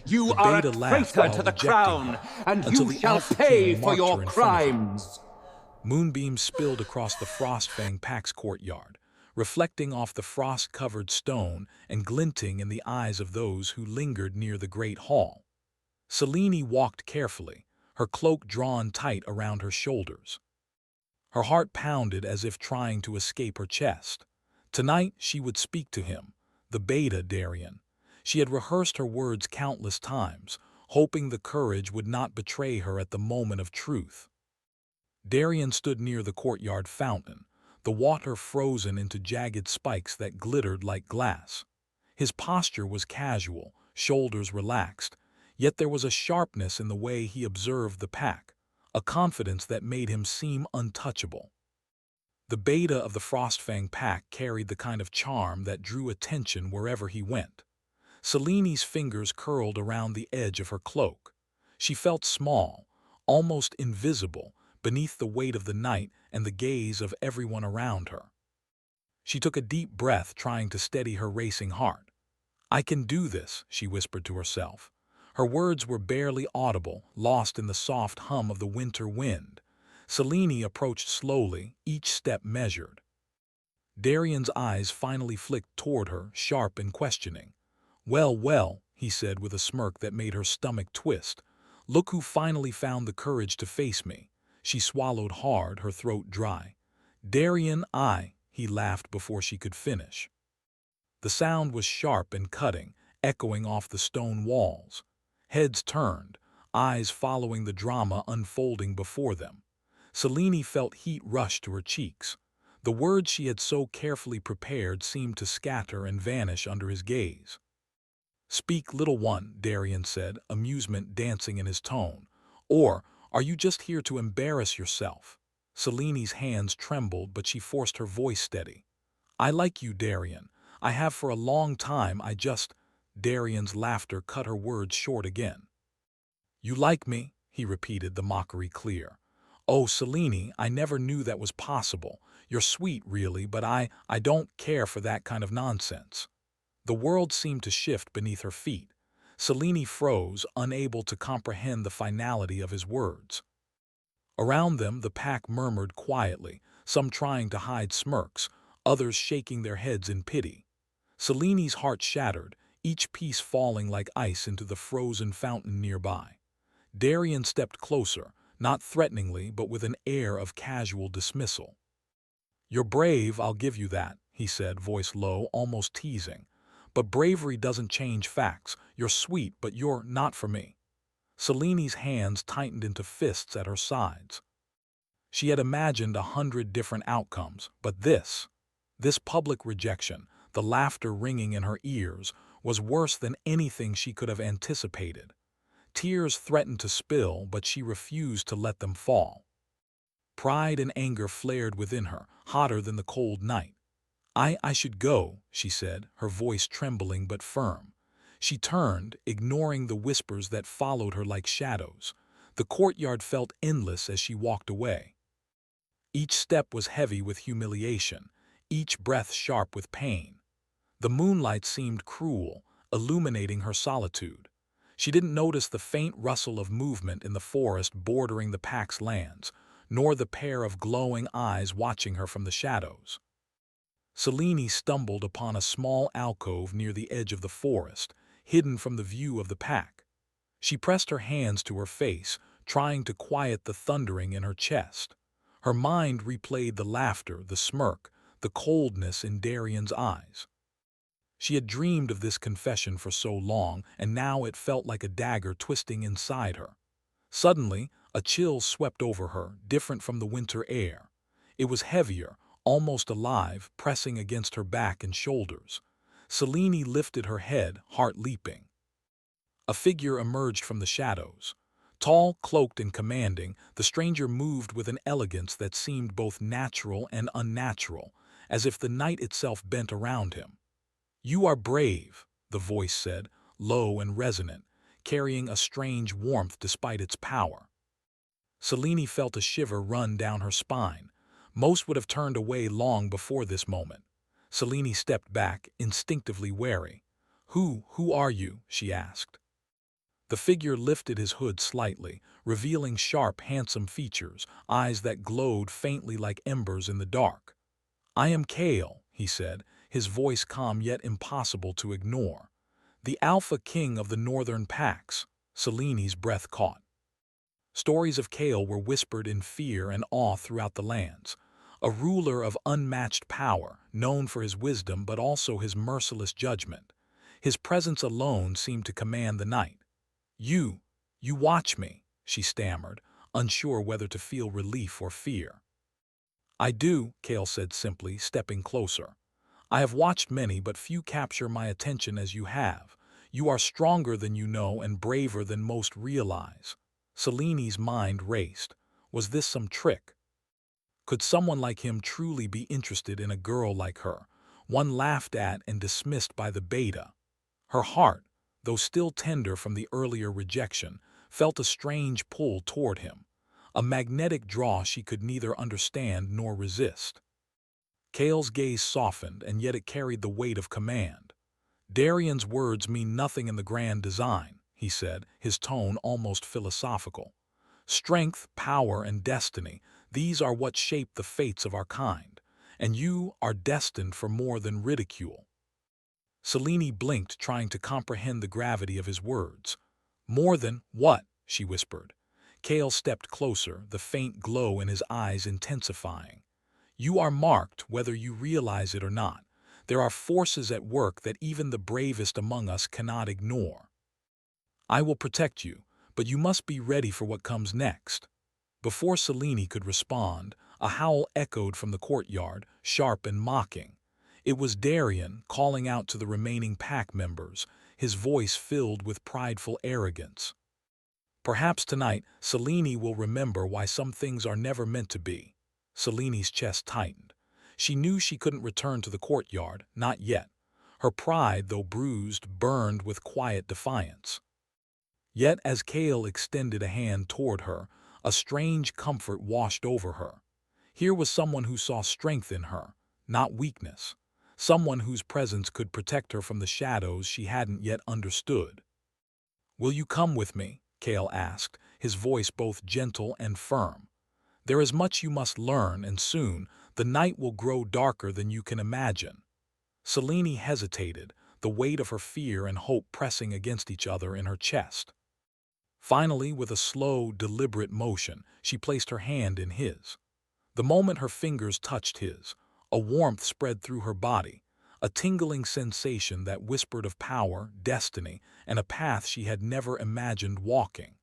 You The are a beta laughed traitor while to the rejecting crown, her, and until you the shall Alpha pay King for marked her your in front of him. crimes. Moonbeams spilled across the Frostfang Pack's courtyard, reflecting off the frost-covered stone and glinting in the eyes of those who lingered near the great hall. Selene walked carefully, her cloak drawn tight around her shoulders. Her heart pounded as if trying to escape her chest. Tonight she would speak to him, the beta Darien. She had rehearsed her words countless times, hoping the courage would not betray her at the moment of truth. Darien stood near the courtyard fountain, the water frozen into jagged spikes that glittered like glass. His posture was casual, shoulders relaxed, yet there was a sharpness in the way he observed the pack, a confidence that made him seem untouchable. The beta of the Frostfang pack carried the kind of charm that drew attention wherever he went. Selene's fingers curled around the edge of her cloak. She felt small, almost invisible, beneath the weight of the night and the gaze of everyone around her. She took a deep breath, trying to steady her racing heart. "I can do this," she whispered to herself. Her words were barely audible, lost in the soft hum of the winter wind. Selene approached slowly, each step measured. Darian's eyes finally flicked toward her, sharp and questioning. "Well, well," he said with a smirk that made her stomach twist. "Look who finally found the courage to face me." She swallowed hard, her throat dry. "Darian, he laughed before she could finish. The sound was sharp and cutting, echoing off the stone walls. Heads turned, eyes following the drama unfolding before them. Selene felt heat rush to her cheeks. The words she had so carefully prepared seemed to scatter and vanish under his gaze. "Speak, little one," Darian said, amusement dancing in his tone. "Or are you just here to embarrass yourself?" Selene's hands trembled, but she forced her voice steady. "I like you, Darian. I have for a long time. Darian's laughter cut her words short again. "You like me?" he repeated, the mockery clear. "Oh, Selene, I never knew that was possible. You're sweet, really, but I don't care for that kind of nonsense." The world seemed to shift beneath her feet. Selene froze, unable to comprehend the finality of his words. Around them, the pack murmured quietly, some trying to hide smirks, others shaking their heads in pity. Selene's heart shattered, each piece falling like ice into the frozen fountain nearby. Darian stepped closer, not threateningly but with an air of casual dismissal. "You're brave, I'll give you that," he said, voice low, almost teasing. "But bravery doesn't change facts. You're sweet, but you're not for me." Selene's hands tightened into fists at her sides. She had imagined 100 different outcomes, but this public rejection, the laughter ringing in her ears, was worse than anything she could have anticipated. Tears threatened to spill, but she refused to let them fall. Pride and anger flared within her, hotter than the cold night. I should go," she said, her voice trembling but firm. She turned, ignoring the whispers that followed her like shadows. The courtyard felt endless as she walked away. Each step was heavy with humiliation, each breath sharp with pain. The moonlight seemed cruel, illuminating her solitude. She didn't notice the faint rustle of movement in the forest bordering the pack's lands, nor the pair of glowing eyes watching her from the shadows. Selene stumbled upon a small alcove near the edge of the forest, hidden from the view of the pack. She pressed her hands to her face, trying to quiet the thundering in her chest. Her mind replayed the laughter, the smirk, the coldness in Darian's eyes. She had dreamed of this confession for so long, and now it felt like a dagger twisting inside her. Suddenly, a chill swept over her, different from the winter air. It was heavier, almost alive, pressing against her back and shoulders. Selene lifted her head, heart leaping. A figure emerged from the shadows. Tall, cloaked, and commanding, the stranger moved with an elegance that seemed both natural and unnatural, as if the night itself bent around him. "You are brave," the voice said, low and resonant, carrying a strange warmth despite its power. Selene felt a shiver run down her spine. Most would have turned away long before this moment. Selene stepped back, instinctively wary. Who are you?" she asked. The figure lifted his hood slightly, revealing sharp, handsome features, eyes that glowed faintly like embers in the dark. "I am Kale," he said, his voice calm yet impossible to ignore. "The Alpha King of the Northern Packs." Seleni's breath caught. Stories of Kale were whispered in fear and awe throughout the lands. A ruler of unmatched power, known for his wisdom but also his merciless judgment. His presence alone seemed to command the night. You watch me," she stammered, unsure whether to feel relief or fear. "I do," Kale said simply, stepping closer. "I have watched many, but few capture my attention as you have. You are stronger than you know and braver than most realize." Seleni's mind raced. Was this some trick? Could someone like him truly be interested in a girl like her, one laughed at and dismissed by the beta? Her heart, though still tender from the earlier rejection, felt a strange pull toward him, a magnetic draw she could neither understand nor resist. Kale's gaze softened, and yet it carried the weight of command. "Darian's words mean nothing in the grand design," he said, his tone almost philosophical. "Strength, power, and destiny, these are what shape the fates of our kind, and you are destined for more than ridicule." Selene blinked, trying to comprehend the gravity of his words. "More than what?" she whispered. Kale stepped closer, the faint glow in his eyes intensifying. "You are marked, whether you realize it or not. There are forces at work that even the bravest among us cannot ignore. I will protect you, but you must be ready for what comes next." Before Selene could respond, a howl echoed from the courtyard, sharp and mocking. It was Darian, calling out to the remaining pack members, his voice filled with prideful arrogance. "Perhaps tonight, Selene will remember why some things are never meant to be." Selene's chest tightened. She knew she couldn't return to the courtyard, not yet. Her pride, though bruised, burned with quiet defiance. Yet as Kale extended a hand toward her, a strange comfort washed over her. Here was someone who saw strength in her, not weakness. Someone whose presence could protect her from the shadows she hadn't yet understood. "Will you come with me?" Kale asked, his voice both gentle and firm. "There is much you must learn, and soon the night will grow darker than you can imagine." Selene hesitated, the weight of her fear and hope pressing against each other in her chest. Finally, with a slow, deliberate motion, she placed her hand in his. The moment her fingers touched his, a warmth spread through her body, a tingling sensation that whispered of power, destiny, and a path she had never imagined walking.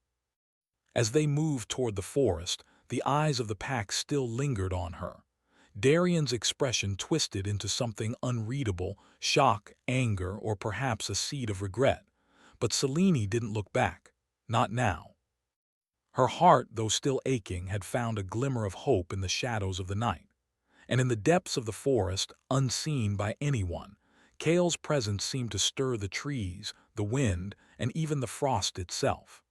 As they moved toward the forest, the eyes of the pack still lingered on her. Darian's expression twisted into something unreadable, shock, anger, or perhaps a seed of regret. But Selene didn't look back. Not now. Her heart, though still aching, had found a glimmer of hope in the shadows of the night. And in the depths of the forest, unseen by anyone, Kale's presence seemed to stir the trees, the wind, and even the frost itself.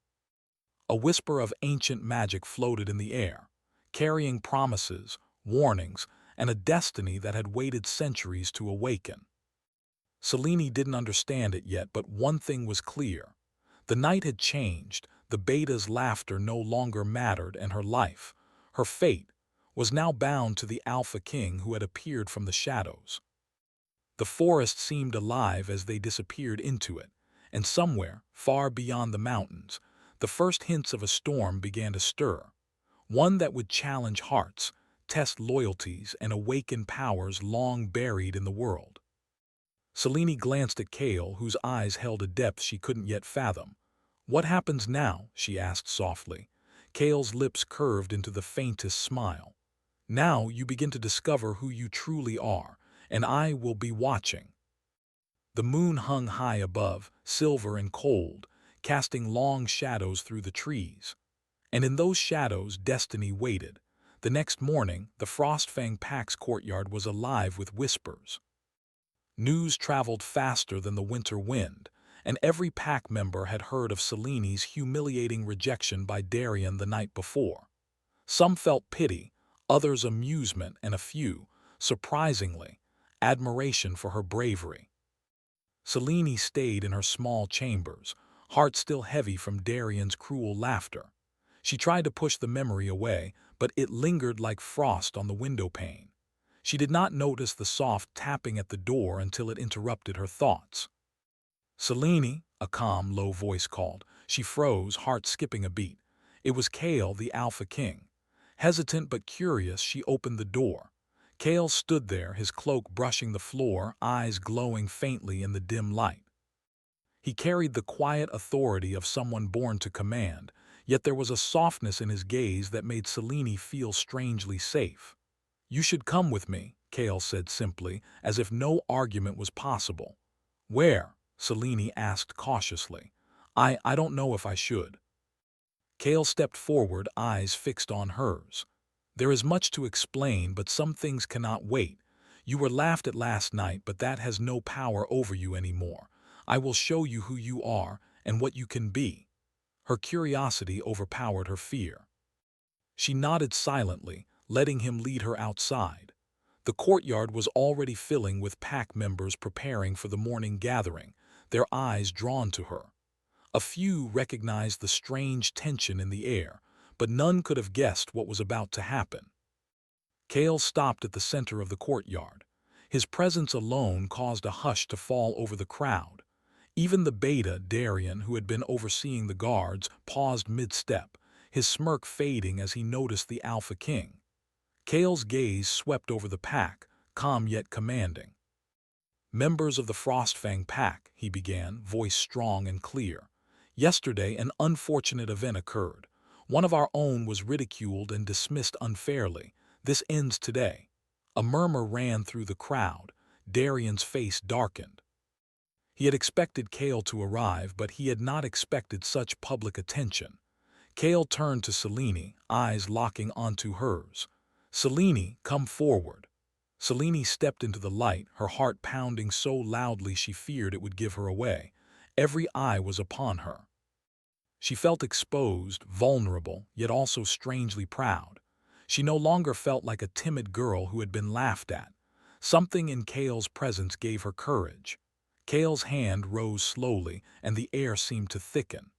A whisper of ancient magic floated in the air, carrying promises, warnings, and a destiny that had waited centuries to awaken. Selene didn't understand it yet, but one thing was clear. The night had changed, the beta's laughter no longer mattered, and her life, her fate, was now bound to the Alpha King who had appeared from the shadows. The forest seemed alive as they disappeared into it, and somewhere, far beyond the mountains, the first hints of a storm began to stir, one that would challenge hearts, test loyalties, and awaken powers long buried in the world. Selene glanced at Kale, whose eyes held a depth she couldn't yet fathom. "What happens now?" she asked softly. Kale's lips curved into the faintest smile. "Now you begin to discover who you truly are, and I will be watching." The moon hung high above, silver and cold, casting long shadows through the trees. And in those shadows destiny waited. The next morning, the Frostfang Pack's courtyard was alive with whispers. News traveled faster than the winter wind, and every pack member had heard of Selene's humiliating rejection by Darian the night before. Some felt pity, others amusement, and a few, surprisingly, admiration for her bravery. Selene stayed in her small chambers, heart still heavy from Darian's cruel laughter. She tried to push the memory away, but it lingered like frost on the window pane. She did not notice the soft tapping at the door until it interrupted her thoughts. "Selene," a calm, low voice called. She froze, heart skipping a beat. It was Kale, the Alpha King. Hesitant but curious, she opened the door. Kale stood there, his cloak brushing the floor, eyes glowing faintly in the dim light. He carried the quiet authority of someone born to command, yet there was a softness in his gaze that made Selene feel strangely safe. "You should come with me," Kale said simply, as if no argument was possible. "Where?" Selene asked cautiously. I don't know if I should." Kale stepped forward, eyes fixed on hers. "There is much to explain, but some things cannot wait. You were laughed at last night, but that has no power over you anymore. I will show you who you are and what you can be." Her curiosity overpowered her fear. She nodded silently, letting him lead her outside. The courtyard was already filling with pack members preparing for the morning gathering, their eyes drawn to her. A few recognized the strange tension in the air, but none could have guessed what was about to happen. Kale stopped at the center of the courtyard. His presence alone caused a hush to fall over the crowd. Even the beta, Darian, who had been overseeing the guards, paused mid-step, his smirk fading as he noticed the Alpha King. Kale's gaze swept over the pack, calm yet commanding. "Members of the Frostfang pack," he began, voice strong and clear. "Yesterday an unfortunate event occurred. One of our own was ridiculed and dismissed unfairly. This ends today." A murmur ran through the crowd. Darian's face darkened. He had expected Kale to arrive, but he had not expected such public attention. Kale turned to Selene, eyes locking onto hers. "Selene, come forward." Selene stepped into the light, her heart pounding so loudly she feared it would give her away. Every eye was upon her. She felt exposed, vulnerable, yet also strangely proud. She no longer felt like a timid girl who had been laughed at. Something in Kale's presence gave her courage. Kale's hand rose slowly, and the air seemed to thicken.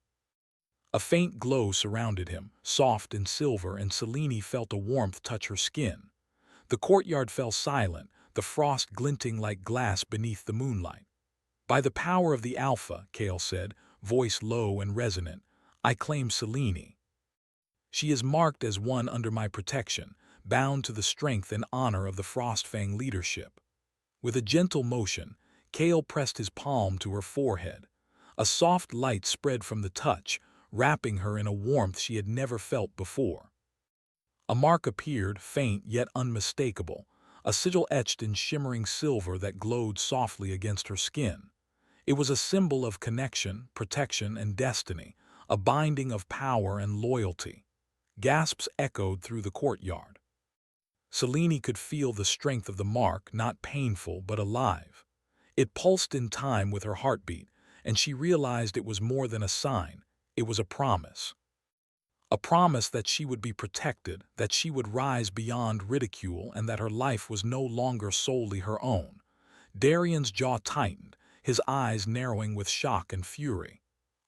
A faint glow surrounded him, soft and silver, and Selene felt a warmth touch her skin. The courtyard fell silent, the frost glinting like glass beneath the moonlight. "By the power of the Alpha," Kale said, voice low and resonant, "I claim Selene. She is marked as one under my protection, bound to the strength and honor of the Frostfang leadership." With a gentle motion, Kale pressed his palm to her forehead. A soft light spread from the touch, wrapping her in a warmth she had never felt before. A mark appeared, faint yet unmistakable, a sigil etched in shimmering silver that glowed softly against her skin. It was a symbol of connection, protection, and destiny, a binding of power and loyalty. Gasps echoed through the courtyard. Selene could feel the strength of the mark, not painful but alive. It pulsed in time with her heartbeat, and she realized it was more than a sign, it was a promise. A promise that she would be protected, that she would rise beyond ridicule, and that her life was no longer solely her own. Darian's jaw tightened, his eyes narrowing with shock and fury.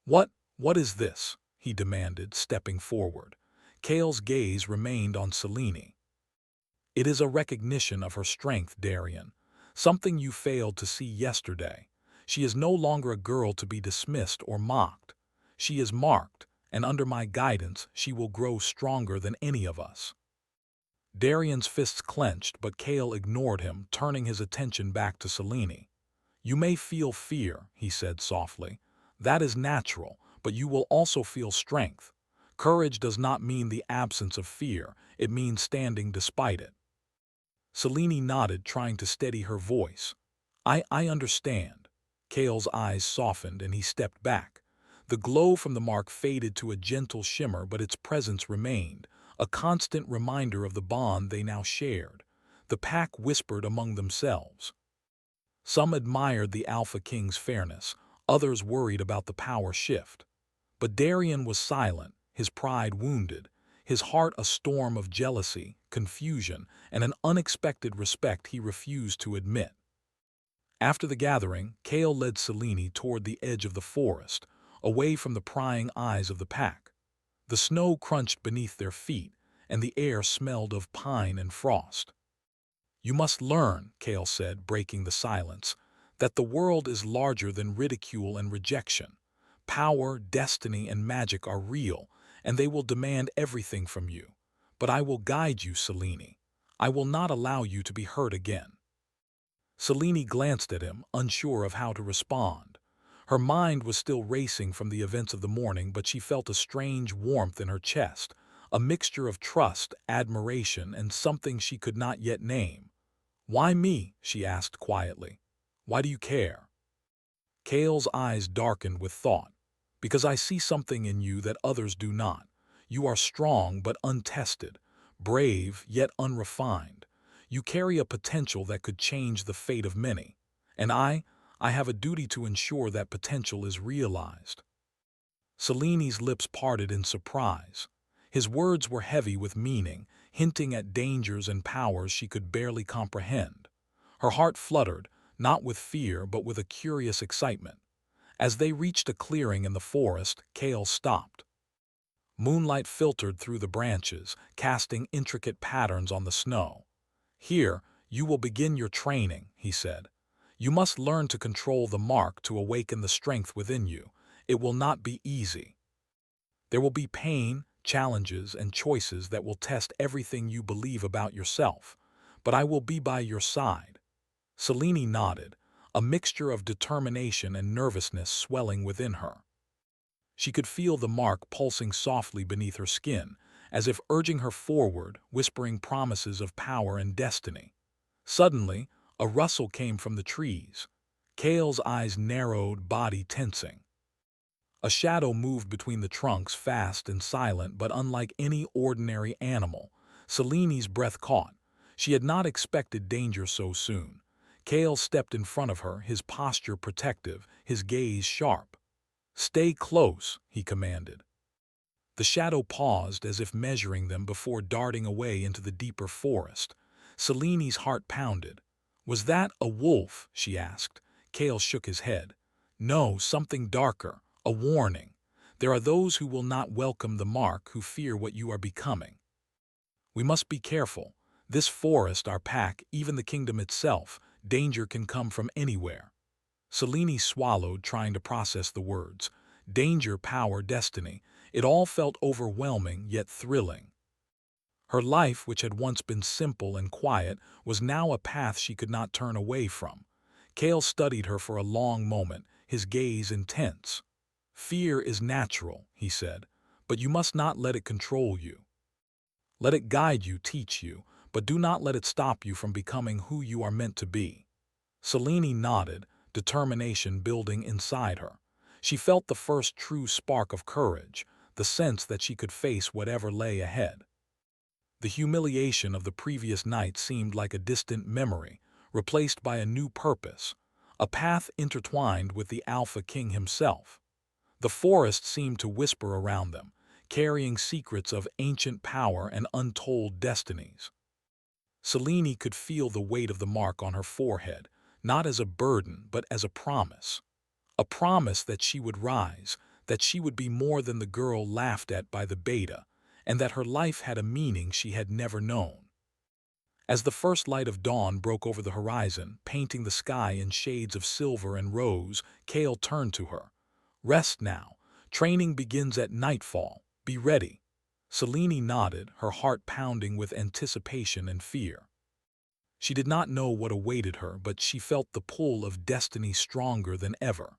What is this?" he demanded, stepping forward. Kale's gaze remained on Selene. "It is a recognition of her strength, Darian. Something you failed to see yesterday. She is no longer a girl to be dismissed or mocked. She is marked, and under my guidance she will grow stronger than any of us." Darian's fists clenched, but Kale ignored him, turning his attention back to Selene. "You may feel fear," he said softly. "That is natural, but you will also feel strength. Courage does not mean the absence of fear, it means standing despite it." Selene nodded, trying to steady her voice. I understand." Kale's eyes softened and he stepped back. The glow from the mark faded to a gentle shimmer, but its presence remained, a constant reminder of the bond they now shared. The pack whispered among themselves. Some admired the Alpha King's fairness, others worried about the power shift. But Darian was silent, his pride wounded, his heart a storm of jealousy, confusion, and an unexpected respect he refused to admit. After the gathering, Kale led Selene toward the edge of the forest. away from the prying eyes of the pack. The snow crunched beneath their feet, and the air smelled of pine and frost. "You must learn," Kale said, breaking the silence, "that the world is larger than ridicule and rejection. Power, destiny, and magic are real, and they will demand everything from you. But I will guide you, Selene. I will not allow you to be hurt again." Selene glanced at him, unsure of how to respond. Her mind was still racing from the events of the morning, but she felt a strange warmth in her chest, a mixture of trust, admiration, and something she could not yet name. "Why me?" she asked quietly. "Why do you care?" Kale's eyes darkened with thought. "Because I see something in you that others do not. You are strong but untested, brave yet unrefined. You carry a potential that could change the fate of many. And I have a duty to ensure that potential is realized." Selene's lips parted in surprise. His words were heavy with meaning, hinting at dangers and powers she could barely comprehend. Her heart fluttered, not with fear but with a curious excitement. As they reached a clearing in the forest, Kale stopped. Moonlight filtered through the branches, casting intricate patterns on the snow. "Here, you will begin your training," he said. "You must learn to control the mark to awaken the strength within you. It will not be easy. There will be pain, challenges, and choices that will test everything you believe about yourself. But I will be by your side." Selene nodded, a mixture of determination and nervousness swelling within her. She could feel the mark pulsing softly beneath her skin, as if urging her forward, whispering promises of power and destiny. Suddenly, a rustle came from the trees. Kale's eyes narrowed, body tensing. A shadow moved between the trunks, fast and silent, but unlike any ordinary animal. Selene's breath caught. She had not expected danger so soon. Kale stepped in front of her, his posture protective, his gaze sharp. "Stay close," he commanded. The shadow paused as if measuring them before darting away into the deeper forest. Selene's heart pounded. "Was that a wolf?" she asked. Kale shook his head. "No, something darker. A warning. There are those who will not welcome the mark, who fear what you are becoming. We must be careful. This forest, our pack, even the kingdom itself, danger can come from anywhere." Selene swallowed, trying to process the words. Danger, power, destiny. It all felt overwhelming, yet thrilling. Her life, which had once been simple and quiet, was now a path she could not turn away from. Kale studied her for a long moment, his gaze intense. "Fear is natural," he said, "but you must not let it control you. Let it guide you, teach you, but do not let it stop you from becoming who you are meant to be." Selene nodded, determination building inside her. She felt the first true spark of courage, the sense that she could face whatever lay ahead. The humiliation of the previous night seemed like a distant memory, replaced by a new purpose, a path intertwined with the Alpha King himself. The forest seemed to whisper around them, carrying secrets of ancient power and untold destinies. Selene could feel the weight of the mark on her forehead, not as a burden but as a promise. A promise that she would rise, that she would be more than the girl laughed at by the beta, and that her life had a meaning she had never known. As the first light of dawn broke over the horizon, painting the sky in shades of silver and rose, Kale turned to her. "Rest now. Training begins at nightfall. Be ready." Selene nodded, her heart pounding with anticipation and fear. She did not know what awaited her, but she felt the pull of destiny stronger than ever.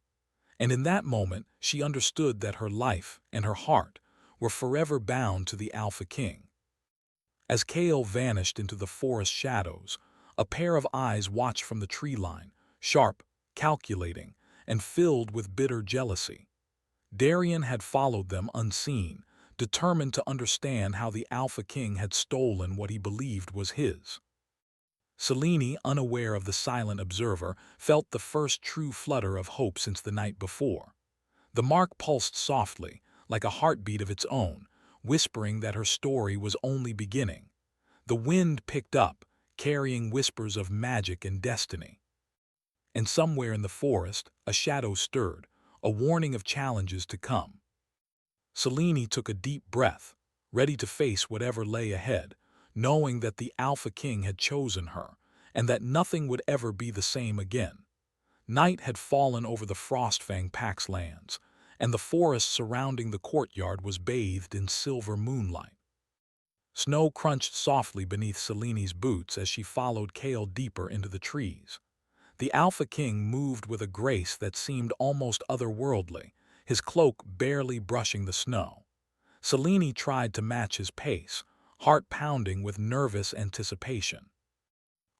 And in that moment, she understood that her life and her heart were forever bound to the Alpha King. As Kale vanished into the forest shadows, a pair of eyes watched from the tree line, sharp, calculating, and filled with bitter jealousy. Darian had followed them unseen, determined to understand how the Alpha King had stolen what he believed was his. Selene, unaware of the silent observer, felt the first true flutter of hope since the night before. The mark pulsed softly, like a heartbeat of its own, whispering that her story was only beginning. The wind picked up, carrying whispers of magic and destiny. And somewhere in the forest, a shadow stirred, a warning of challenges to come. Selene took a deep breath, ready to face whatever lay ahead, knowing that the Alpha King had chosen her, and that nothing would ever be the same again. Night had fallen over the Frostfang Pack's lands, and the forest surrounding the courtyard was bathed in silver moonlight. Snow crunched softly beneath Selene's boots as she followed Kale deeper into the trees. The Alpha King moved with a grace that seemed almost otherworldly, his cloak barely brushing the snow. Selene tried to match his pace, heart pounding with nervous anticipation.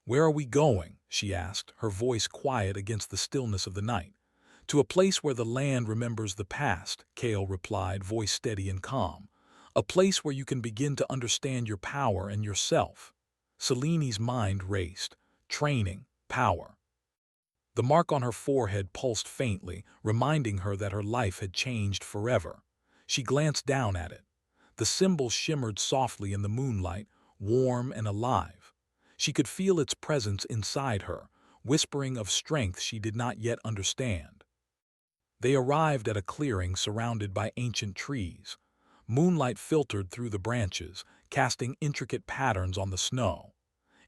"Where are we going?" she asked, her voice quiet against the stillness of the night. "To a place where the land remembers the past," Kale replied, voice steady and calm. "A place where you can begin to understand your power and yourself." Selene's mind raced. Training, power. The mark on her forehead pulsed faintly, reminding her that her life had changed forever. She glanced down at it. The symbol shimmered softly in the moonlight, warm and alive. She could feel its presence inside her, whispering of strength she did not yet understand. They arrived at a clearing surrounded by ancient trees. Moonlight filtered through the branches, casting intricate patterns on the snow.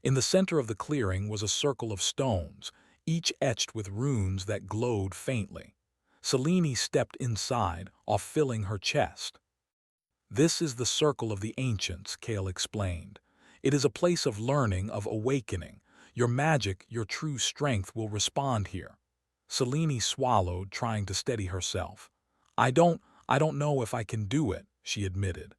In the center of the clearing was a circle of stones, each etched with runes that glowed faintly. Selene stepped inside, filling her chest. "This is the Circle of the Ancients," Kale explained. "It is a place of learning, of awakening. Your magic, your true strength will respond here." Selene swallowed, trying to steady herself. I don't know if I can do it," she admitted.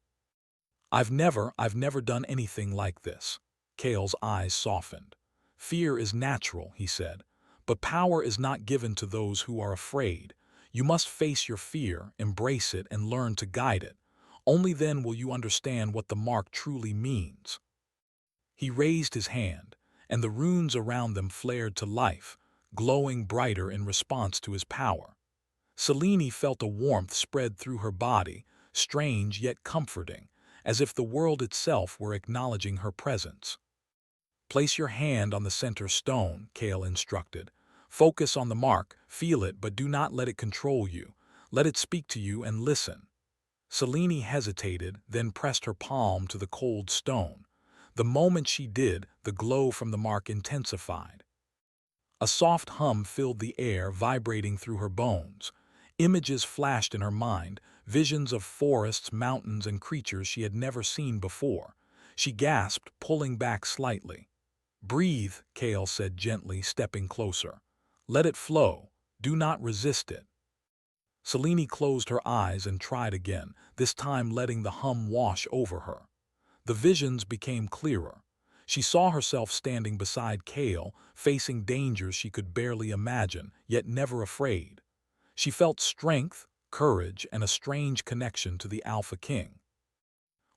I've never done anything like this." Kale's eyes softened. "Fear is natural," he said, "but power is not given to those who are afraid. You must face your fear, embrace it, and learn to guide it. Only then will you understand what the mark truly means." He raised his hand, and the runes around them flared to life, glowing brighter in response to his power. Selene felt a warmth spread through her body, strange yet comforting, as if the world itself were acknowledging her presence. "Place your hand on the center stone," Kale instructed. "Focus on the mark, feel it, but do not let it control you. Let it speak to you and listen." Selene hesitated, then pressed her palm to the cold stone. The moment she did, the glow from the mark intensified. A soft hum filled the air, vibrating through her bones. Images flashed in her mind, visions of forests, mountains, and creatures she had never seen before. She gasped, pulling back slightly. "Breathe," Kale said gently, stepping closer. "Let it flow. Do not resist it." Selene closed her eyes and tried again, this time letting the hum wash over her. The visions became clearer. She saw herself standing beside Kale, facing dangers she could barely imagine, yet never afraid. She felt strength, courage, and a strange connection to the Alpha King.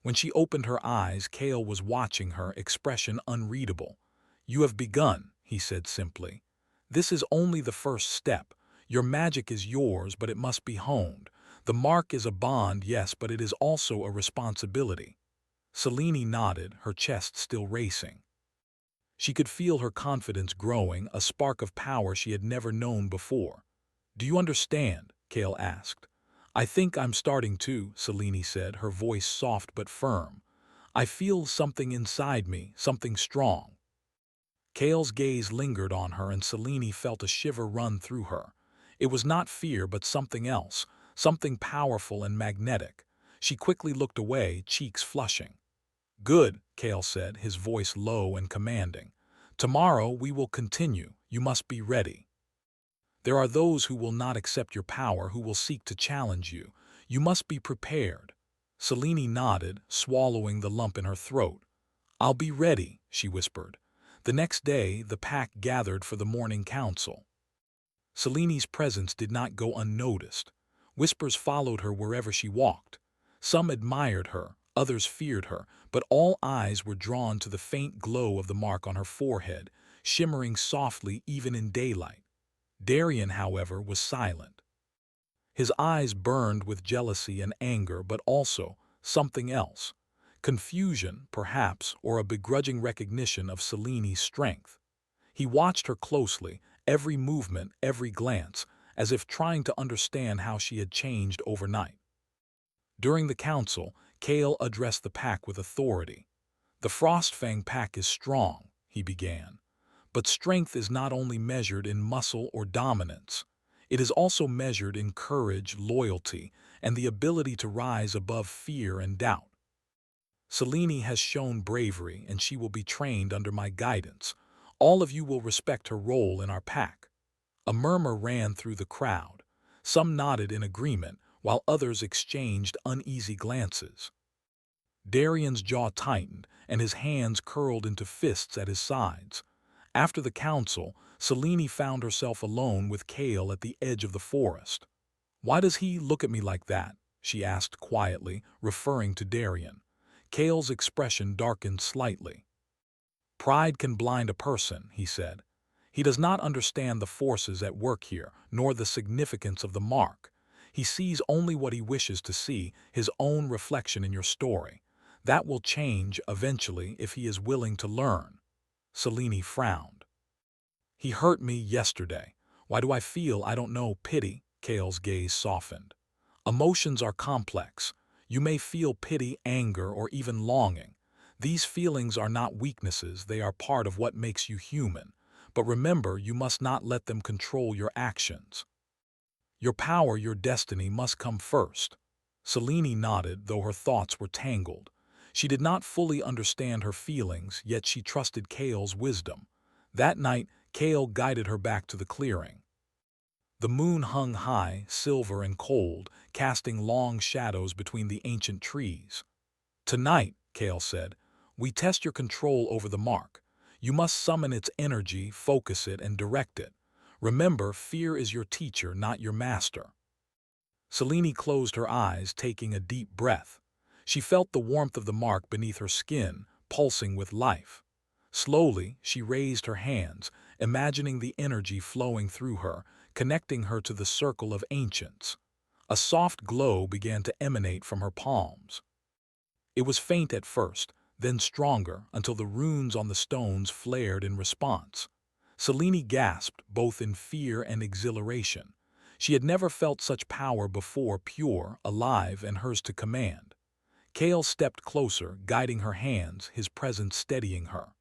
When she opened her eyes, Kale was watching her, expression unreadable. "You have begun," he said simply. "This is only the first step. Your magic is yours, but it must be honed. The mark is a bond, yes, but it is also a responsibility." Selene nodded, her chest still racing. She could feel her confidence growing, a spark of power she had never known before. "Do you understand?" Kale asked. "I think I'm starting to," Selene said, her voice soft but firm. "I feel something inside me, something strong." Kale's gaze lingered on her, and Selene felt a shiver run through her. It was not fear, but something else, something powerful and magnetic. She quickly looked away, cheeks flushing. "Good," Kale said, his voice low and commanding. "Tomorrow we will continue. You must be ready. There are those who will not accept your power, who will seek to challenge you. You must be prepared." Selene nodded, swallowing the lump in her throat. "I'll be ready," she whispered. The next day, the pack gathered for the morning council. Selene's presence did not go unnoticed. Whispers followed her wherever she walked. Some admired her, others feared her, but all eyes were drawn to the faint glow of the mark on her forehead, shimmering softly even in daylight. Darian, however, was silent. His eyes burned with jealousy and anger, but also something else. Confusion, perhaps, or a begrudging recognition of Selene's strength. He watched her closely, every movement, every glance, as if trying to understand how she had changed overnight. During the council, Kale addressed the pack with authority. "The Frostfang pack is strong," he began. "But strength is not only measured in muscle or dominance. It is also measured in courage, loyalty, and the ability to rise above fear and doubt. Selene has shown bravery, and she will be trained under my guidance. All of you will respect her role in our pack." A murmur ran through the crowd. Some nodded in agreement, while others exchanged uneasy glances. Darian's jaw tightened, and his hands curled into fists at his sides. After the council, Selene found herself alone with Kale at the edge of the forest. "Why does he look at me like that?" she asked quietly, referring to Darian. Kale's expression darkened slightly. "Pride can blind a person," he said. "He does not understand the forces at work here, nor the significance of the mark. He sees only what he wishes to see, his own reflection in your story. That will change eventually if he is willing to learn." Selene frowned. "He hurt me yesterday. Why do I feel I don't know pity?" Kale's gaze softened. "Emotions are complex. You may feel pity, anger, or even longing. These feelings are not weaknesses, they are part of what makes you human. But remember, you must not let them control your actions. Your power, your destiny must come first." Selene nodded, though her thoughts were tangled. She did not fully understand her feelings, yet she trusted Kale's wisdom. That night, Kale guided her back to the clearing. The moon hung high, silver and cold, casting long shadows between the ancient trees. "Tonight," Kale said, "we test your control over the mark. You must summon its energy, focus it, and direct it. Remember, fear is your teacher, not your master." Selene closed her eyes, taking a deep breath. She felt the warmth of the mark beneath her skin, pulsing with life. Slowly, she raised her hands, imagining the energy flowing through her, connecting her to the circle of ancients. A soft glow began to emanate from her palms. It was faint at first, then stronger, until the runes on the stones flared in response. Selene gasped, both in fear and exhilaration. She had never felt such power before, pure, alive, and hers to command. Kale stepped closer, guiding her hands, his presence steadying her.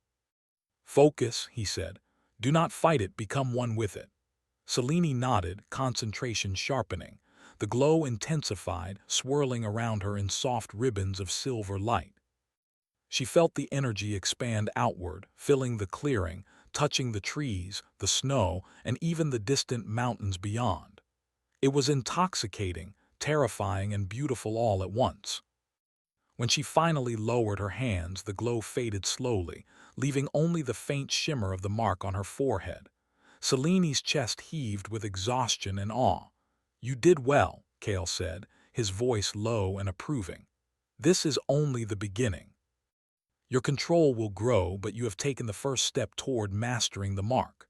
"Focus," he said. "Do not fight it, become one with it." Selene nodded, concentration sharpening. The glow intensified, swirling around her in soft ribbons of silver light. She felt the energy expand outward, filling the clearing, touching the trees, the snow, and even the distant mountains beyond. It was intoxicating, terrifying, and beautiful all at once. When she finally lowered her hands, the glow faded slowly, leaving only the faint shimmer of the mark on her forehead. Selene's chest heaved with exhaustion and awe. "You did well," Kale said, his voice low and approving. "This is only the beginning. Your control will grow, but you have taken the first step toward mastering the mark."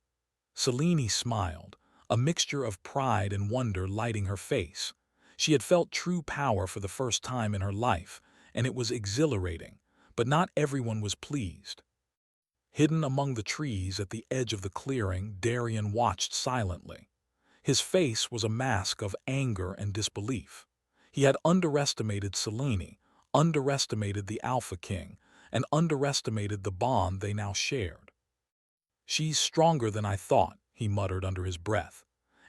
Selene smiled, a mixture of pride and wonder lighting her face. She had felt true power for the first time in her life, and it was exhilarating, but not everyone was pleased. Hidden among the trees at the edge of the clearing, Darian watched silently. His face was a mask of anger and disbelief. He had underestimated Selene, underestimated the Alpha King, and underestimated the bond they now shared. "She's stronger than I thought," he muttered under his breath.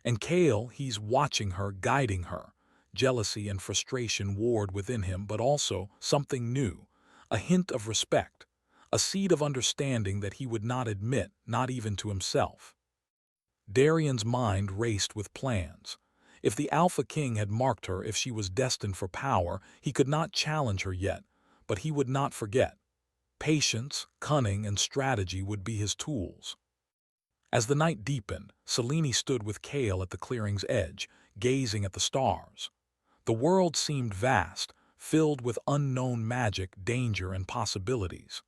"And Kale, he's watching her, guiding her." Jealousy and frustration warred within him, but also something new, a hint of respect, a seed of understanding that he would not admit, not even to himself. Darian's mind raced with plans. If the Alpha King had marked her, if she was destined for power, he could not challenge her yet, but he would not forget. Patience, cunning, and strategy would be his tools. As the night deepened, Selene stood with Kale at the clearing's edge, gazing at the stars. The world seemed vast, filled with unknown magic, danger, and possibilities.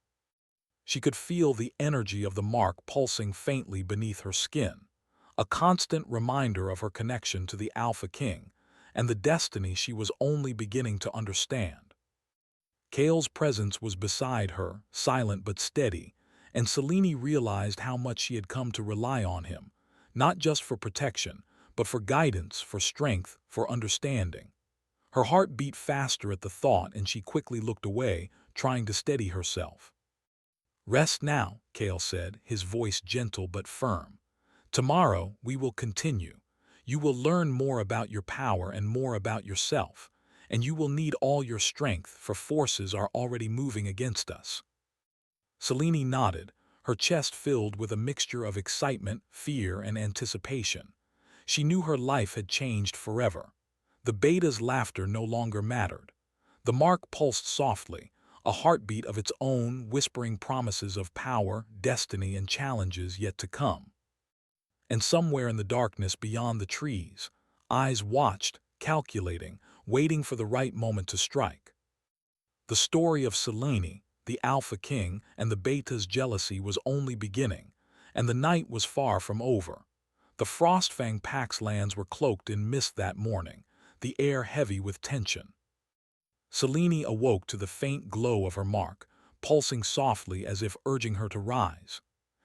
She could feel the energy of the mark pulsing faintly beneath her skin, a constant reminder of her connection to the Alpha King and the destiny she was only beginning to understand. Kale's presence was beside her, silent but steady, and Selene realized how much she had come to rely on him, not just for protection, but for guidance, for strength, for understanding. Her heart beat faster at the thought, and she quickly looked away, trying to steady herself. "Rest now," Kale said, his voice gentle but firm. "Tomorrow we will continue. You will learn more about your power and more about yourself, and you will need all your strength, for forces are already moving against us." Selene nodded, her chest filled with a mixture of excitement, fear, and anticipation. She knew her life had changed forever. The beta's laughter no longer mattered. The mark pulsed softly, a heartbeat of its own, whispering promises of power, destiny, and challenges yet to come. And somewhere in the darkness beyond the trees, eyes watched, calculating, waiting for the right moment to strike. The story of Selene, the Alpha King, and the Beta's jealousy was only beginning, and the night was far from over. The Frostfang Pack's lands were cloaked in mist that morning, the air heavy with tension. Selene awoke to the faint glow of her mark, pulsing softly as if urging her to rise.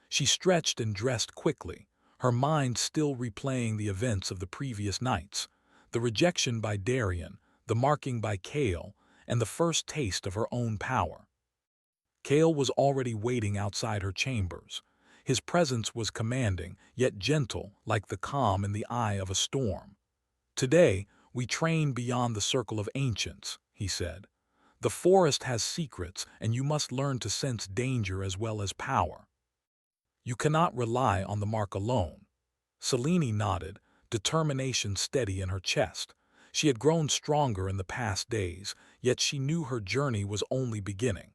She stretched and dressed quickly, her mind still replaying the events of the previous nights, the rejection by Darian, the marking by Kale, and the first taste of her own power. Kale was already waiting outside her chambers. His presence was commanding, yet gentle, like the calm in the eye of a storm. "Today, we train beyond the circle of ancients," he said. "The forest has secrets, and you must learn to sense danger as well as power. You cannot rely on the mark alone." Selene nodded, determination steady in her chest. She had grown stronger in the past days, yet she knew her journey was only beginning.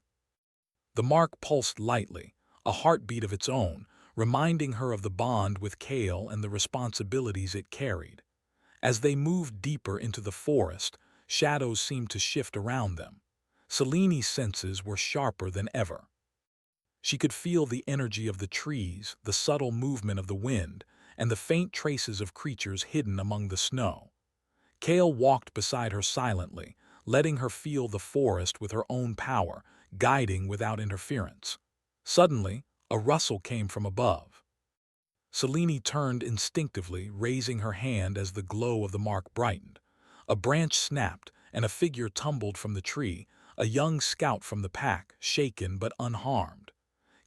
The mark pulsed lightly, a heartbeat of its own, reminding her of the bond with Kale and the responsibilities it carried. As they moved deeper into the forest, shadows seemed to shift around them. Selene's senses were sharper than ever. She could feel the energy of the trees, the subtle movement of the wind, and the faint traces of creatures hidden among the snow. Kale walked beside her silently, letting her feel the forest with her own power, guiding without interference. Suddenly, a rustle came from above. Selene turned instinctively, raising her hand as the glow of the mark brightened. A branch snapped, and a figure tumbled from the tree, a young scout from the pack, shaken but unharmed.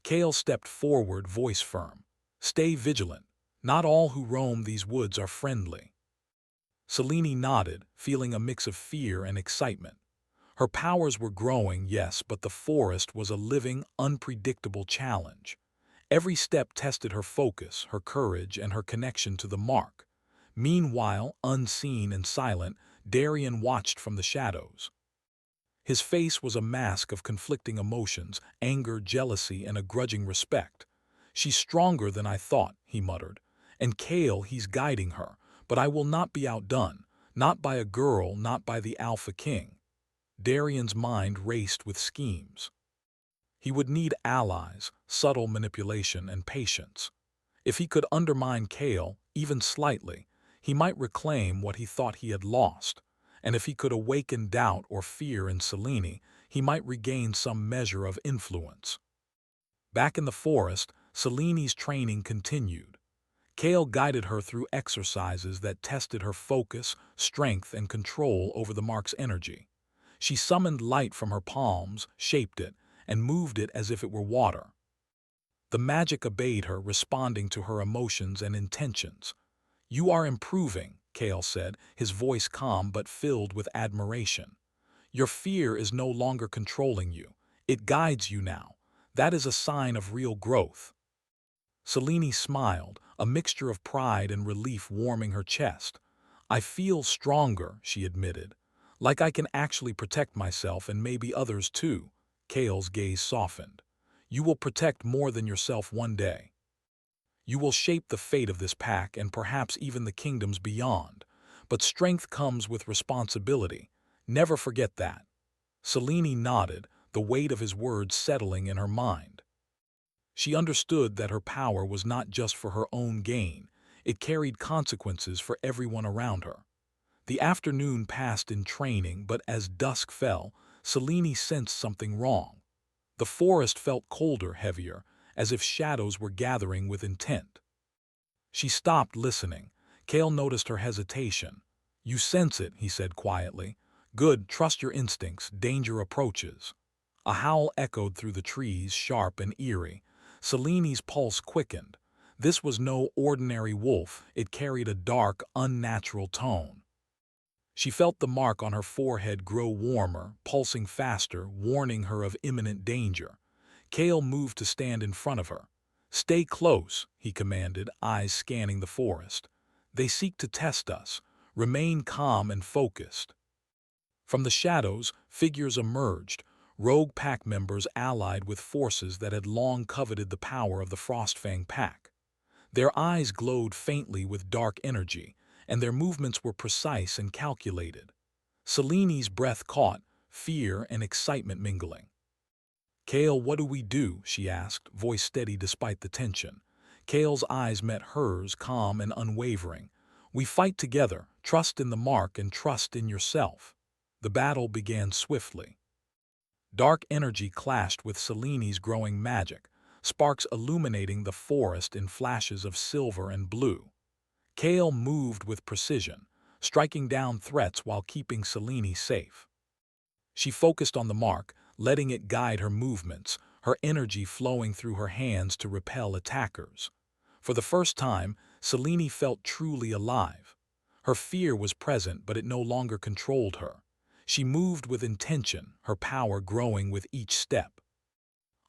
Kale stepped forward, voice firm. "Stay vigilant. Not all who roam these woods are friendly." Selene nodded, feeling a mix of fear and excitement. Her powers were growing, yes, but the forest was a living, unpredictable challenge. Every step tested her focus, her courage, and her connection to the mark. Meanwhile, unseen and silent, Darian watched from the shadows. His face was a mask of conflicting emotions, anger, jealousy, and a grudging respect. "She's stronger than I thought," he muttered. "And Kale, he's guiding her, but I will not be outdone, not by a girl, not by the Alpha King." Darian's mind raced with schemes. He would need allies, subtle manipulation, and patience. If he could undermine Kale, even slightly, he might reclaim what he thought he had lost. And if he could awaken doubt or fear in Selene, he might regain some measure of influence. Back in the forest, Selene's training continued. Kale guided her through exercises that tested her focus, strength, and control over the mark's energy. She summoned light from her palms, shaped it, and moved it as if it were water. The magic obeyed her, responding to her emotions and intentions. "You are improving," Kale said, his voice calm but filled with admiration. "Your fear is no longer controlling you. It guides you now. That is a sign of real growth." Selene smiled, a mixture of pride and relief warming her chest. "I feel stronger," she admitted. "Like I can actually protect myself and maybe others too." Kale's gaze softened. "You will protect more than yourself one day. You will shape the fate of this pack and perhaps even the kingdoms beyond. But strength comes with responsibility. Never forget that." Selene nodded, the weight of his words settling in her mind. She understood that her power was not just for her own gain. It carried consequences for everyone around her. The afternoon passed in training, but as dusk fell, Selene sensed something wrong. The forest felt colder, heavier, as if shadows were gathering with intent. She stopped listening, Kale noticed her hesitation. "You sense it," he said quietly. "Good, trust your instincts. Danger approaches." A howl echoed through the trees, sharp and eerie. Seleni's pulse quickened. This was no ordinary wolf, it carried a dark, unnatural tone. She felt the mark on her forehead grow warmer, pulsing faster, warning her of imminent danger. Kale moved to stand in front of her. "Stay close," he commanded, eyes scanning the forest. "They seek to test us. Remain calm and focused." From the shadows, figures emerged, rogue pack members allied with forces that had long coveted the power of the Frostfang pack. Their eyes glowed faintly with dark energy, and their movements were precise and calculated. Seleni's breath caught, fear and excitement mingling. "Kale, what do we do?" she asked, voice steady despite the tension. Kale's eyes met hers, calm and unwavering. "We fight together. Trust in the mark and trust in yourself." The battle began swiftly. Dark energy clashed with Seleni's growing magic, sparks illuminating the forest in flashes of silver and blue. Kale moved with precision, striking down threats while keeping Selene safe. She focused on the mark, letting it guide her movements, her energy flowing through her hands to repel attackers. For the first time, Selene felt truly alive. Her fear was present, but it no longer controlled her. She moved with intention, her power growing with each step.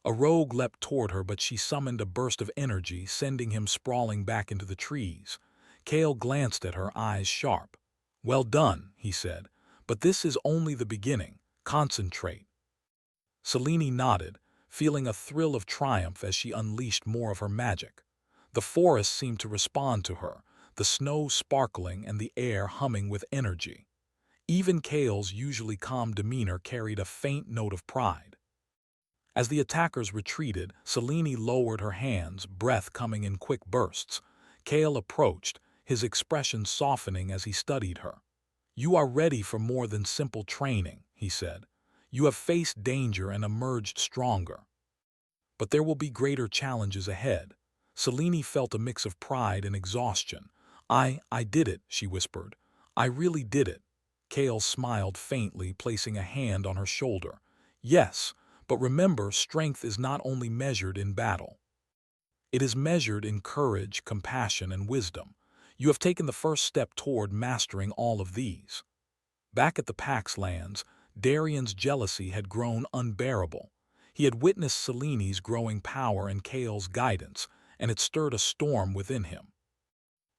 A rogue leapt toward her, but she summoned a burst of energy, sending him sprawling back into the trees. Kale glanced at her, eyes sharp. "Well done," he said, "but this is only the beginning. Concentrate." Selene nodded, feeling a thrill of triumph as she unleashed more of her magic. The forest seemed to respond to her, the snow sparkling and the air humming with energy. Even Kale's usually calm demeanor carried a faint note of pride. As the attackers retreated, Selene lowered her hands, breath coming in quick bursts. Kale approached, his expression softening as he studied her. "You are ready for more than simple training," he said. "You have faced danger and emerged stronger. But there will be greater challenges ahead." Selene felt a mix of pride and exhaustion. I did it," she whispered. "I really did it." Kale smiled faintly, placing a hand on her shoulder. "Yes, but remember, strength is not only measured in battle. It is measured in courage, compassion, and wisdom. You have taken the first step toward mastering all of these." Back at the Pax lands, Darian's jealousy had grown unbearable. He had witnessed Selene's growing power and Kale's guidance, and it stirred a storm within him.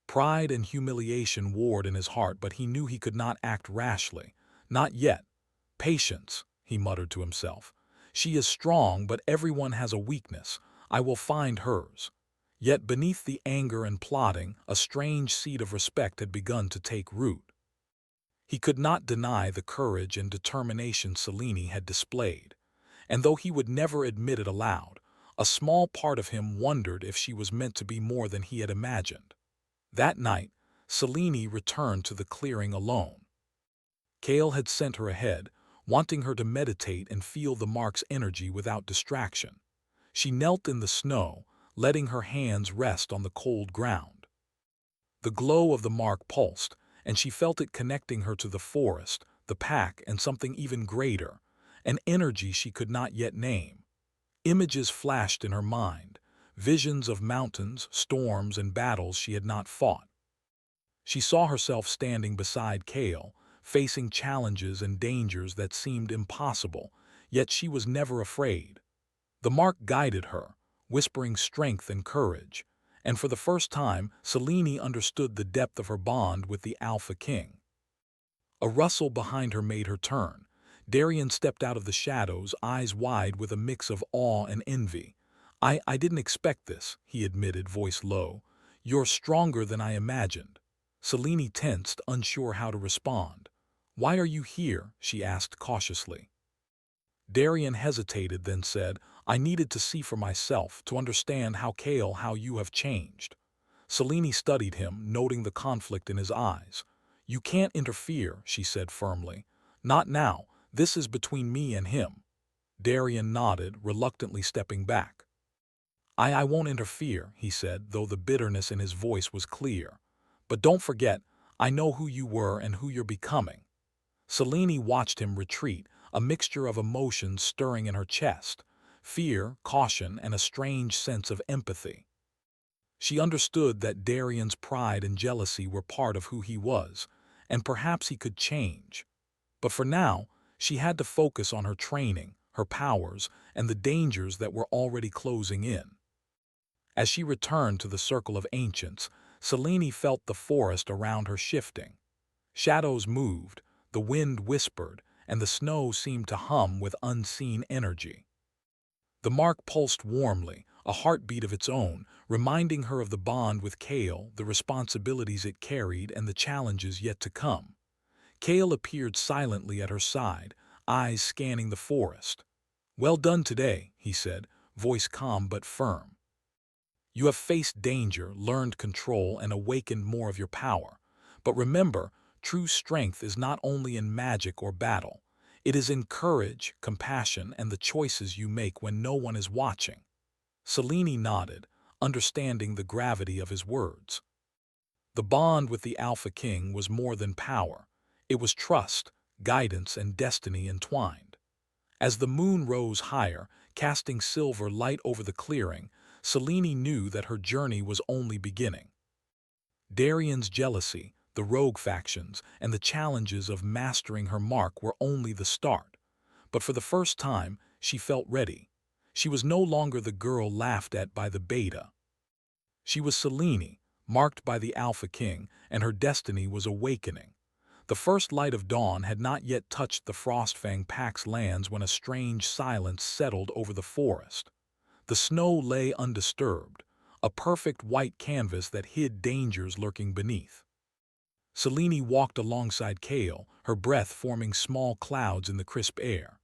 Pride and humiliation warred in his heart, but he knew he could not act rashly. "Not yet. Patience," he muttered to himself. "She is strong, but everyone has a weakness. I will find hers." Yet beneath the anger and plotting, a strange seed of respect had begun to take root. He could not deny the courage and determination Selene had displayed, and though he would never admit it aloud, a small part of him wondered if she was meant to be more than he had imagined. That night, Selene returned to the clearing alone. Kale had sent her ahead, wanting her to meditate and feel the mark's energy without distraction. She knelt in the snow, letting her hands rest on the cold ground. The glow of the mark pulsed, and she felt it connecting her to the forest, the pack, and something even greater, an energy she could not yet name. Images flashed in her mind, visions of mountains, storms, and battles she had not fought. She saw herself standing beside Kale, facing challenges and dangers that seemed impossible, yet she was never afraid. The mark guided her, whispering strength and courage, and for the first time, Selene understood the depth of her bond with the Alpha King. A rustle behind her made her turn. Darian stepped out of the shadows, eyes wide with a mix of awe and envy. I didn't expect this," he admitted, voice low. "You're stronger than I imagined." Selene tensed, unsure how to respond. "Why are you here?" she asked cautiously. Darian hesitated, then said, "I needed to see for myself, to understand how you have changed." Selene studied him, noting the conflict in his eyes. "You can't interfere," she said firmly. "Not now. This is between me and him." Darian nodded, reluctantly stepping back. I won't interfere," he said, though the bitterness in his voice was clear. But don't forget, I know who you were and who you're becoming." Selene watched him retreat, a mixture of emotions stirring in her chest: fear, caution, and a strange sense of empathy. She understood that Darian's pride and jealousy were part of who he was, and perhaps he could change. But for now, she had to focus on her training, her powers, and the dangers that were already closing in. As she returned to the circle of ancients, Selene felt the forest around her shifting. Shadows moved, the wind whispered, and the snow seemed to hum with unseen energy. The mark pulsed warmly, a heartbeat of its own, reminding her of the bond with Kale, the responsibilities it carried, and the challenges yet to come. Kale appeared silently at her side, eyes scanning the forest. "Well done today," he said, voice calm but firm. "You have faced danger, learned control, and awakened more of your power. But remember, true strength is not only in magic or battle. It is in courage, compassion, and the choices you make when no one is watching." Selene nodded, understanding the gravity of his words. The bond with the Alpha King was more than power. It was trust, guidance, and destiny entwined. As the moon rose higher, casting silver light over the clearing, Selene knew that her journey was only beginning. Darian's jealousy, the rogue factions, and the challenges of mastering her mark were only the start. But for the first time, she felt ready. She was no longer the girl laughed at by the beta. She was Selene, marked by the Alpha King, and her destiny was awakening. The first light of dawn had not yet touched the Frostfang Pack's lands when a strange silence settled over the forest. The snow lay undisturbed, a perfect white canvas that hid dangers lurking beneath. Selene walked alongside Kale, her breath forming small clouds in the crisp air.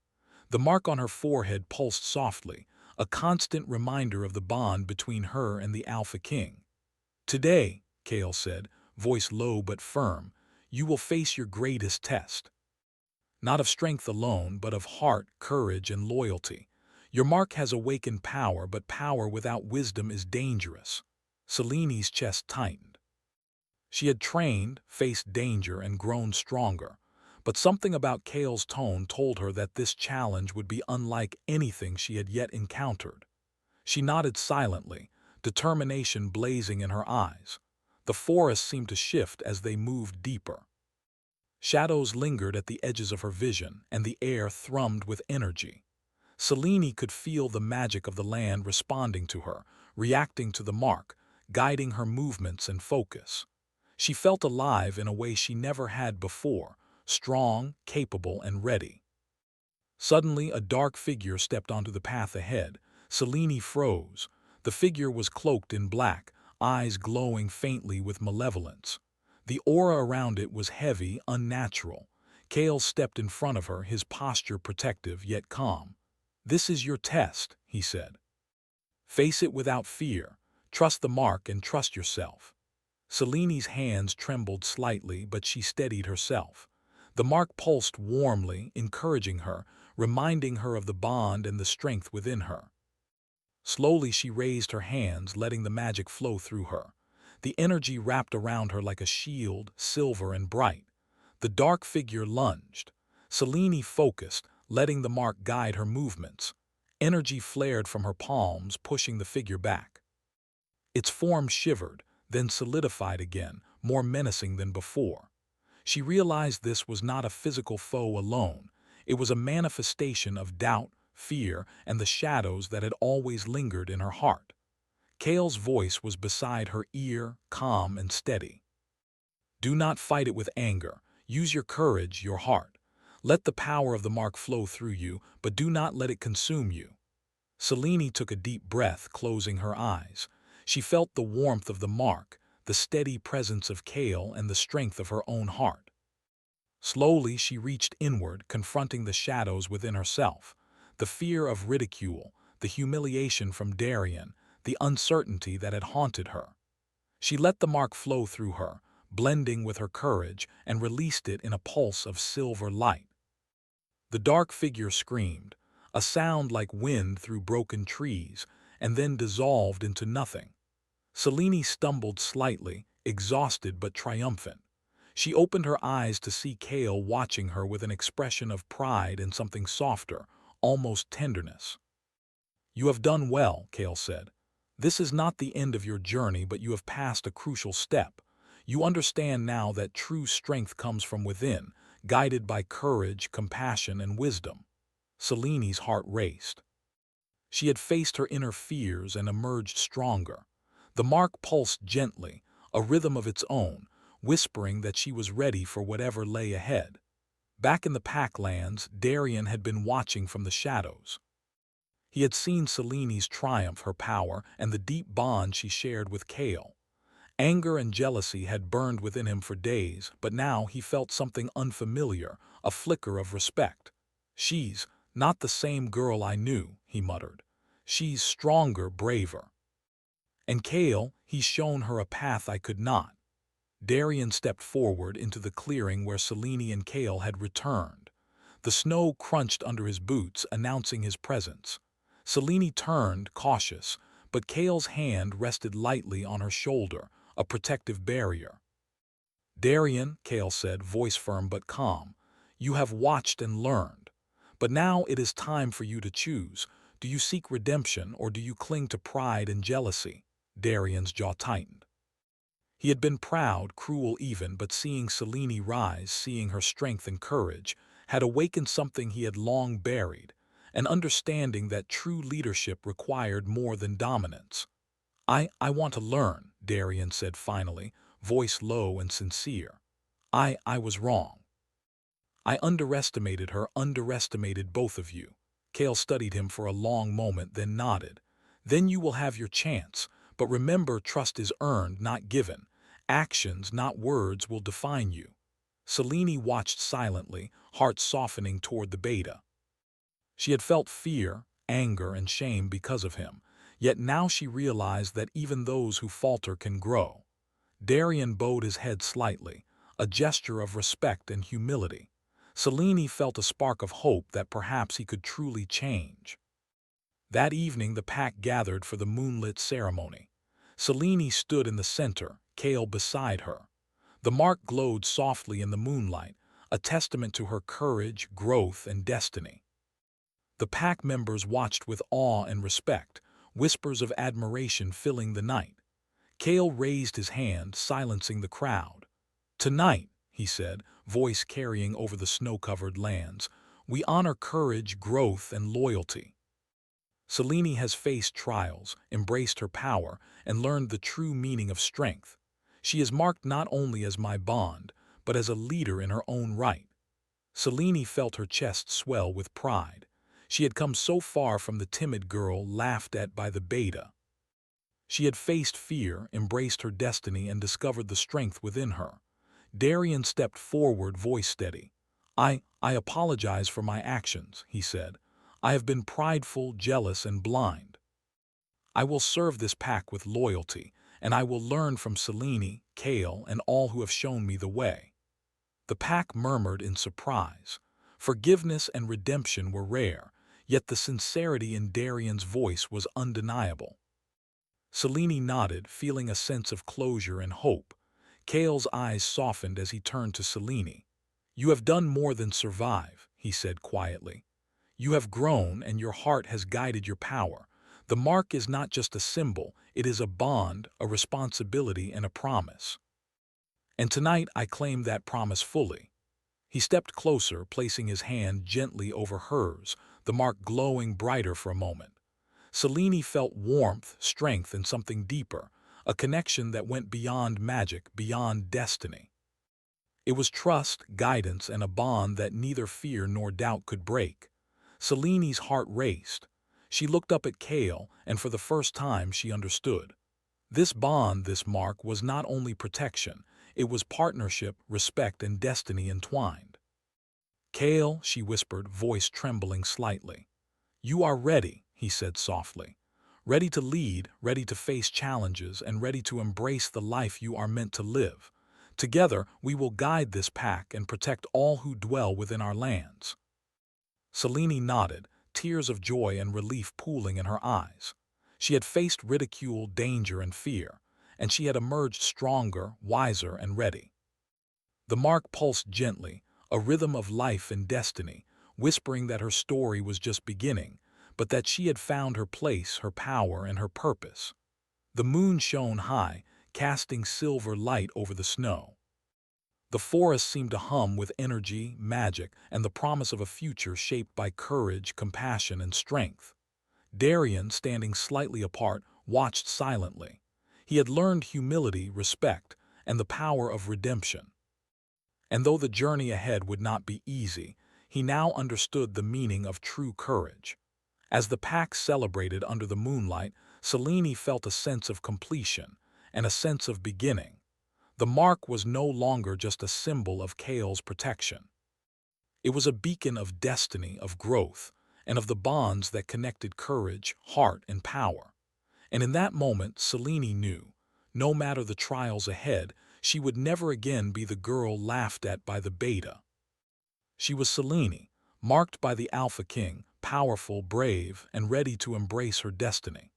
The mark on her forehead pulsed softly, a constant reminder of the bond between her and the Alpha King. "Today," Kale said, voice low but firm, "you will face your greatest test. Not of strength alone, but of heart, courage, and loyalty. Your mark has awakened power, but power without wisdom is dangerous." Selene's chest tightened. She had trained, faced danger, and grown stronger, but something about Kale's tone told her that this challenge would be unlike anything she had yet encountered. She nodded silently, determination blazing in her eyes. The forest seemed to shift as they moved deeper. Shadows lingered at the edges of her vision, and the air thrummed with energy. Selene could feel the magic of the land responding to her, reacting to the mark, guiding her movements and focus. She felt alive in a way she never had before, strong, capable, and ready. Suddenly, a dark figure stepped onto the path ahead. Selene froze. The figure was cloaked in black, eyes glowing faintly with malevolence. The aura around it was heavy, unnatural. Kale stepped in front of her, his posture protective yet calm. "This is your test," he said. "Face it without fear. Trust the mark and trust yourself." Selene's hands trembled slightly, but she steadied herself. The mark pulsed warmly, encouraging her, reminding her of the bond and the strength within her. Slowly she raised her hands, letting the magic flow through her. The energy wrapped around her like a shield, silver and bright. The dark figure lunged. Selene focused, letting the mark guide her movements. Energy flared from her palms, pushing the figure back. Its form shivered, then solidified again, more menacing than before. She realized this was not a physical foe alone. It was a manifestation of doubt, fear, and the shadows that had always lingered in her heart. Kale's voice was beside her ear, calm and steady. "Do not fight it with anger. Use your courage, your heart. Let the power of the mark flow through you, but do not let it consume you." Selene took a deep breath, closing her eyes. She felt the warmth of the mark, the steady presence of Kale, and the strength of her own heart. Slowly she reached inward, confronting the shadows within herself. The fear of ridicule, the humiliation from Darian, the uncertainty that had haunted her. She let the mark flow through her, blending with her courage, and released it in a pulse of silver light. The dark figure screamed, a sound like wind through broken trees, and then dissolved into nothing. Selene stumbled slightly, exhausted but triumphant. She opened her eyes to see Kale watching her with an expression of pride and something softer, almost tenderness. "You have done well," Kale said. "This is not the end of your journey, but you have passed a crucial step. You understand now that true strength comes from within, guided by courage, compassion, and wisdom." Seleni's heart raced. She had faced her inner fears and emerged stronger. The mark pulsed gently, a rhythm of its own, whispering that she was ready for whatever lay ahead. Back in the Packlands, Darian had been watching from the shadows. He had seen Seleni's triumph, her power, and the deep bond she shared with Kale. Anger and jealousy had burned within him for days, but now he felt something unfamiliar, a flicker of respect. "She's not the same girl I knew," he muttered. "She's stronger, braver. And Kale, he's shown her a path I could not." Darian stepped forward into the clearing where Selene and Kale had returned. The snow crunched under his boots, announcing his presence. Selene turned, cautious, but Kale's hand rested lightly on her shoulder, a protective barrier. "Darian," Kale said, voice firm but calm, "you have watched and learned. But now it is time for you to choose. Do you seek redemption or do you cling to pride and jealousy?" Darian's jaw tightened. He had been proud, cruel even, but seeing Selene rise, seeing her strength and courage, had awakened something he had long buried, an understanding that true leadership required more than dominance. I want to learn," Darian said finally, voice low and sincere. I was wrong. I underestimated her, underestimated both of you." Kale studied him for a long moment, then nodded. "Then you will have your chance, but remember, trust is earned, not given. Actions, not words, will define you." Selene watched silently, heart softening toward the beta. She had felt fear, anger, and shame because of him, yet now she realized that even those who falter can grow. Darian bowed his head slightly, a gesture of respect and humility. Selene felt a spark of hope that perhaps he could truly change. That evening the pack gathered for the moonlit ceremony. Selene stood in the center, Kale beside her. The mark glowed softly in the moonlight, a testament to her courage, growth, and destiny. The pack members watched with awe and respect, whispers of admiration filling the night. Kale raised his hand, silencing the crowd. "Tonight," he said, voice carrying over the snow-covered lands, "we honor courage, growth, and loyalty." Selene has faced trials, embraced her power, and learned the true meaning of strength. She is marked not only as my bond, but as a leader in her own right. Selene felt her chest swell with pride. She had come so far from the timid girl laughed at by the beta. She had faced fear, embraced her destiny, and discovered the strength within her. Darian stepped forward, voice steady. I apologize for my actions," he said. "I have been prideful, jealous, and blind. I will serve this pack with loyalty, and I will learn from Selene, Kale, and all who have shown me the way." The pack murmured in surprise. Forgiveness and redemption were rare, yet the sincerity in Darian's voice was undeniable. Selene nodded, feeling a sense of closure and hope. Kale's eyes softened as he turned to Selene. "You have done more than survive," he said quietly. "You have grown, and your heart has guided your power. The mark is not just a symbol, it is a bond, a responsibility, and a promise. And tonight I claim that promise fully." He stepped closer, placing his hand gently over hers, the mark glowing brighter for a moment. Selene felt warmth, strength, and something deeper, a connection that went beyond magic, beyond destiny. It was trust, guidance, and a bond that neither fear nor doubt could break. Selene's heart raced. She looked up at Kale, and for the first time she understood. This bond, this mark, was not only protection, it was partnership, respect, and destiny entwined. "Kale," she whispered, voice trembling slightly. "You are ready," he said softly. "Ready to lead, ready to face challenges, and ready to embrace the life you are meant to live. Together, we will guide this pack and protect all who dwell within our lands." Selene nodded, tears of joy and relief pooling in her eyes. She had faced ridicule, danger, and fear, and she had emerged stronger, wiser, and ready. The mark pulsed gently, a rhythm of life and destiny, whispering that her story was just beginning, but that she had found her place, her power, and her purpose. The moon shone high, casting silver light over the snow. The forest seemed to hum with energy, magic, and the promise of a future shaped by courage, compassion, and strength. Darian, standing slightly apart, watched silently. He had learned humility, respect, and the power of redemption. And though the journey ahead would not be easy, he now understood the meaning of true courage. As the pack celebrated under the moonlight, Selene felt a sense of completion and a sense of beginning. The mark was no longer just a symbol of Kale's protection. It was a beacon of destiny, of growth, and of the bonds that connected courage, heart, and power. And in that moment, Selene knew, no matter the trials ahead, she would never again be the girl laughed at by the beta. She was Selene, marked by the Alpha King, powerful, brave, and ready to embrace her destiny.